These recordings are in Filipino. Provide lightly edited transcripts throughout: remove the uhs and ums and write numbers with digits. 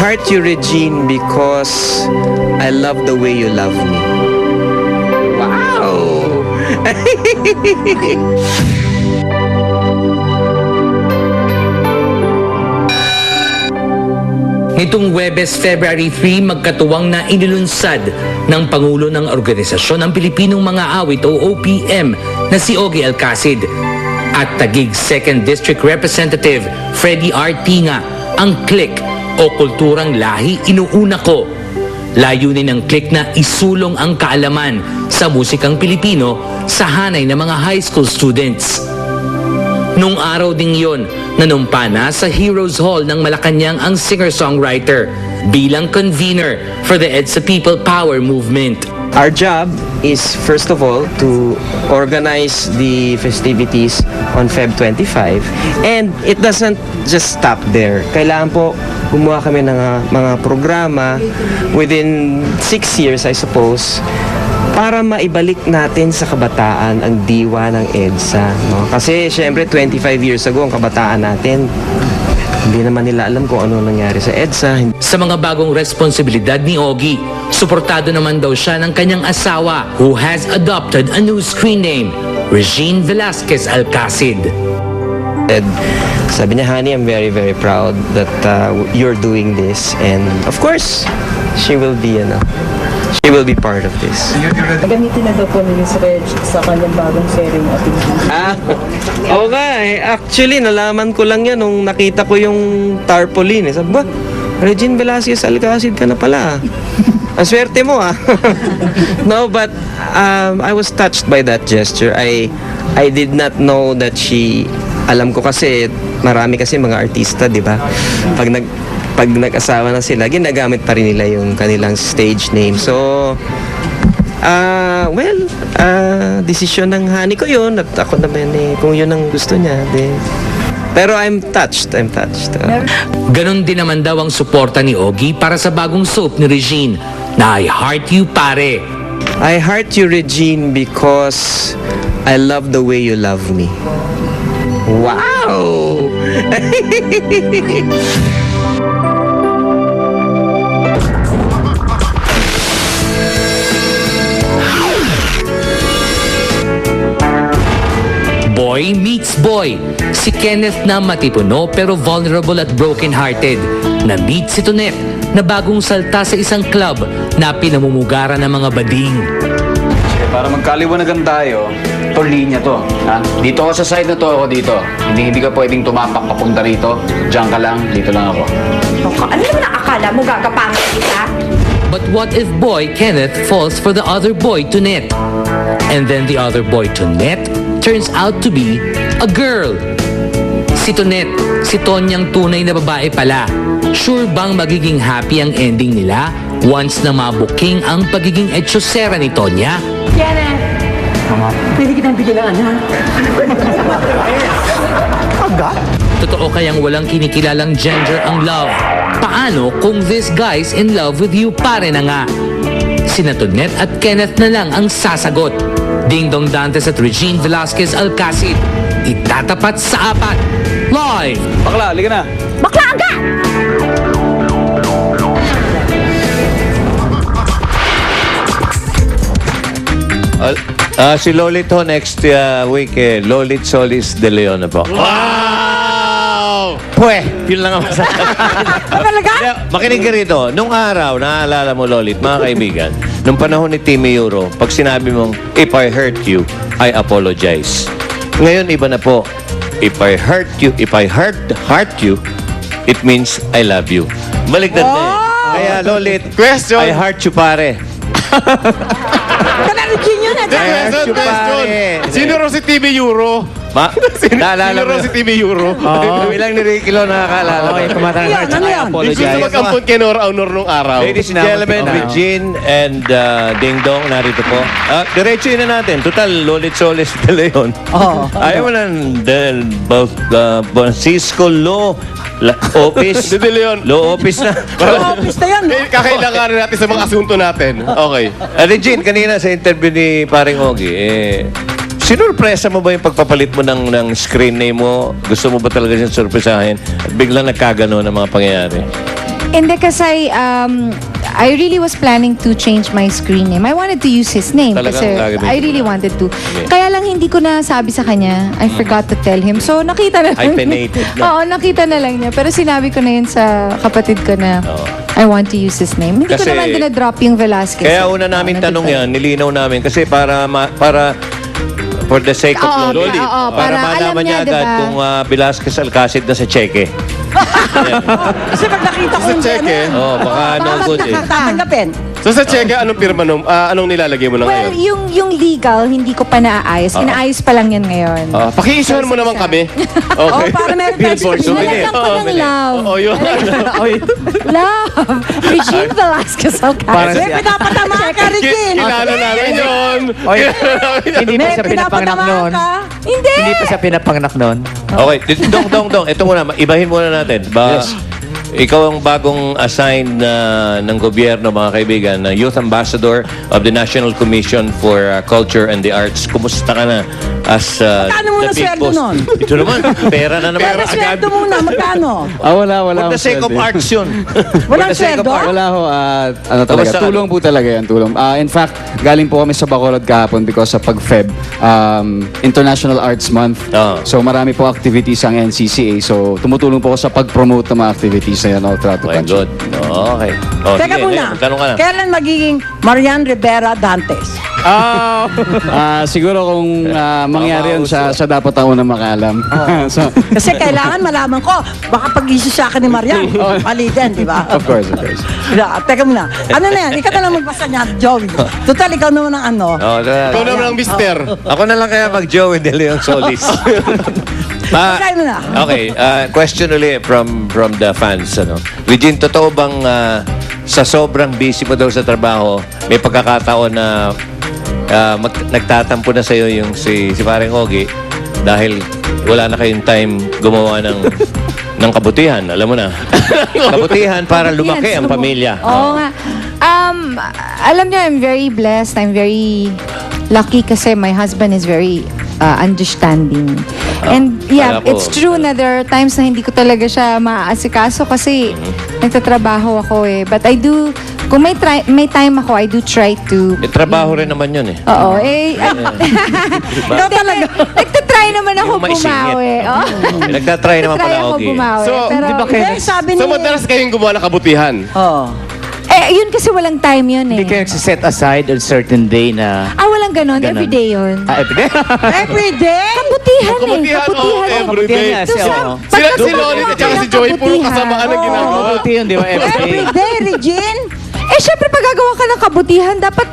heart you, Regine, because I love the way you love me. Wow! Nitong Huwebes, February 3, magkatuwang na inilunsad ng Pangulo ng Organisasyon ng Pilipinong Mga Awit o OPM na si Ogie Alcacid at Taguig 2nd District Representative Freddy R. Tinga ang CLIC o Kulturang Lahi Inuuna Ko. Layunin ng CLIC na isulong ang kaalaman sa musikang Pilipino sa hanay ng mga high school students. Nung araw ding yon, nanumpa na sa Heroes Hall ng Malacanang ang singer-songwriter bilang convener for the EDSA People Power Movement. Our job is, first of all, to organize the festivities on Feb 25. And it doesn't just stop there. Kailangan po gumawa kami ng mga programa within 6 years, I suppose, para maibalik natin sa kabataan ang diwa ng EDSA. No? Kasi, syempre, 25 years ago, ang kabataan natin, hindi naman nila alam kung ano nangyari sa EDSA. Sa mga bagong responsibilidad ni Ogie, suportado naman daw siya ng kanyang asawa who has adopted a new screen name, Regine Velasquez Alcacid. And sabi niya, honey, I'm very, very proud that you're doing this. And of course, she will be part of this. Gamitin na daw po ni Miss Reg sa kanyang bagong series at Oo nga eh. Actually, nalaman ko lang yan nung nakita ko yung tarpaulin. Sabi ba, Regine Velasquez Alcacid ka na pala. Ang swerte mo ah. No, but I was touched by that gesture. I did not know that she, alam ko kasi, marami kasi mga artista, di ba? Pag nag-asawa na sila, ginagamit pa rin nila yung kanilang stage name. So, desisyon ng honey ko yun at ako naman eh, kung yun ang gusto niya. Pero I'm touched. Ganon din naman daw ang suporta ni Ogie para sa bagong soap ni Regine na I Heart You Pare. I heart you, Regine, because I love the way you love me. Wow! Boy meets boy. Si Kenneth na matipuno pero vulnerable at broken-hearted. Na-meet si Tonet na bagong salta sa isang club na pinamumugaran ng mga bading. Para magkaliwanagan tayo, ito linya to. Ha? Dito ako sa side na to, ako dito. Hindi ka pwedeng tumapak papunta rito. Diyan ka lang, dito lang ako. Ano naman ang akala mo gagapangit kita? But what if boy Kenneth falls for the other boy Tonet? And then the other boy Tonet turns out to be a girl. Si Tonet, si Tonyang tunay na babae pala. Sure bang magiging happy ang ending nila once na mabuking ang pagiging etsyosera ni Tonya? Kenneth! Pwede kitang bigyan ng anak. Totoo kayang walang kinikilalang gender ang love? Paano kung this guy's in love with you pare na nga? Sina Tonet at Kenneth na lang ang sasagot. Ding Dong Dantes at Regine Velasquez Alcacid. Itatapat sa 4. Live! Bakla, halika na. Bakla agad! Si Lolit ho next week, Lolit Solis de Leon na po. Wow! Pwe! Yun lang ang masasabi. Makinig ka rito. Nung araw, naaalala mo, Lolit, mga kaibigan, nung panahon ni Timmy Euro, pag sinabi mong, if I hurt you, I apologize. Ngayon, iba na po. If I hurt you, it means I love you. Baligtad na eh. Kaya, Lolit, Question. I heart you, pare. Question. Sino raw si TV Euro? Naalala Sino raw si TV Euro? Kami lang ni Ricky Lo nakakaalala. Ano yan? Yung gusto mag-ampun kay Nora Honor nung araw. Ladies and gentlemen, Regine and Ding Dong, narito po. Diretso na natin. Total, Lolit Solis de Leon. Ayaw mo lang, Francisco Law Office. De Leon. Law Office na. Kakailanganin natin sa mga asunto natin. Okay. Regine, kanina sa interview ni Paring Ogie, sinurpresa mo ba yung pagpapalit mo ng screen name mo? Gusto mo ba talaga siyang surpresahin? At biglang nagkagano ng mga pangyayari? Hindi kasi I really was planning to change my screen name. I wanted to use his name Talagang kasi gagamitin I mo really na. wanted to. Okay. Kaya lang hindi ko na sabi sa kanya. I forgot to tell him. So nakita na lang. Hyphenated na. Oo, nakita na lang niya. Pero sinabi ko na yun sa kapatid ko na I want to use his name. Hindi ko Kasi- naman dinadrop yung Velasquez. Kaya una namin tanong yan, nilinaw namin kasi para for the sake of Oo, Loli. oo, para para alam malaman niya, niya agad diba? kung Velasquez Alcacid na sa cheque. Kasi pag nakita ko Sa yung cheque. Oh, baka no good eh. tatanggapin. So sa cheque, anong pirma nung, anong nilalagay mo na Well, ngayon? yung legal, hindi ko pa naaayos. Inaayos pa lang yan ngayon. Pakiisuhan mo naman kami. Oh, Okay. para meron tayo Billboard, souvenir. Nalagyan ko ng love. Oo, yun. Love. Regine Velasquez Alcacid. May pinapatama ka, Regine. Kilala namin yun. Hindi pa May siya pinapanganak pinapatama noon. ka. Hindi. Hindi pa siya pinapanganak noon. Okay, dong. Ito muna, ibahin muna natin. Ikaw ang bagong assigned ng gobyerno, mga kaibigan, na Youth Ambassador of the National Commission for Culture and the Arts. Kumusta ka na as Magkano muna the big sweldo boss? nun? Ito naman, pera na naman. Pero sweldo muna, magkano? Wala For the sake of arts yun. Walang sweldo? Wala ho, ano talaga, Kamusta ka? tulong po talaga yan, tulong. In fact, galing po kami sa Bacolod kahapon because sa pag-Feb, International Arts Month. So marami po activities ang NCCA. So tumutulong po ako sa pag-promote ng mga activities na yan all throughout the My country. God. Okay. Teka muna, Magtanong ka na. kailan magiging Marian Rivera Dantes? Siguro kung mangyari yun, siya dapat ang unang makalam. So, Kasi kailangan malaman ko, baka pag-issue sa akin ni Marian, mali din, di ba? of course, of course. Teka muna, ano na yan? Ikaw na lang magbasa niya, Joey. Total, ikaw naman ang ano. Ikaw naman ang mister. Ako na lang kaya mag-Joey De Leon Solis. Try mo na. Okay, question ulit from the fans. Regine, totoo bang sa sobrang busy mo daw sa trabaho, may pagkakataon na nagtatampo na sa'yo yung si Paring Ogie dahil wala na kayong time gumawa ng kabutihan, alam mo na. Kabutihan para lumaki ang pamilya. Oo nga. Alam niyo, I'm very blessed. I'm very lucky kasi my husband is very understanding. And yeah, kala ko, it's true na there are times na hindi ko talaga siya maaasikaso kasi nagtatrabaho ako eh. But I do, kung may time ako, I do try to. Trabaho rin naman yun eh. Oo, eh. Ikaw talaga. Nagtatry naman ako Yung maisingit. bumawi. Oo. Nagtatry naman Nagtatry pala, ako Ogie. bumawi. So, pero, di ba Hindi, sabi ni... So madalas kayong gumawa ng kabutihan. Oh. yun kasi walang time yun eh. Hindi kayo nagsiset aside on certain day na... Walang ganon. Ganon. Everyday yun. Everyday? Everyday? Kabutihan eh. Kabutihan, Kabutihan eh. everyday. So, Sila si pagka Lolit at saka gumagawa si Joey, ka ng puro kabutihan, kasamaan ang oo. ginagawa. Mabuti yun, di ba? Everyday. Everyday, Regine? Syempre pag gagawa ka ng kabutihan, dapat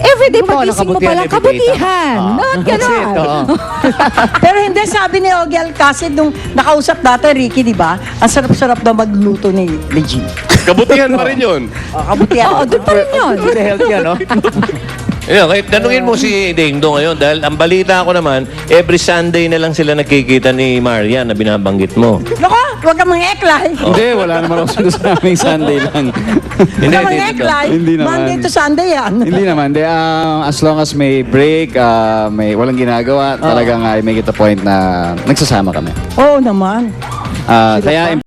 everyday Gumawa ng pagising mo kabutihan palang everyday. kabutihan. Not That's it, ganon. oo. Pero hindi, sabi ni Ogie Alcacid nung nakausap dati, Ricky, di ba? Ang sarap-sarap daw magluto ni Regine. Kabutihan pa rin yun. Kabutihan. Oo, doon pa rin yun. Good health yan, no? Okay, tanungin mo si Dingdong ngayon dahil ang balita ko naman, every Sunday na lang sila nakikita ni Maria na binabanggit mo. Loko, huwag kang mga eklay. Hindi, wala naman ako sa aming Sunday lang. Huwag kang mga eklay. Hindi naman. Monday to Sunday yan. Hindi naman. As long as may break, may walang ginagawa, talagang I make it a point na nagsasama kami. Oo naman. Kaya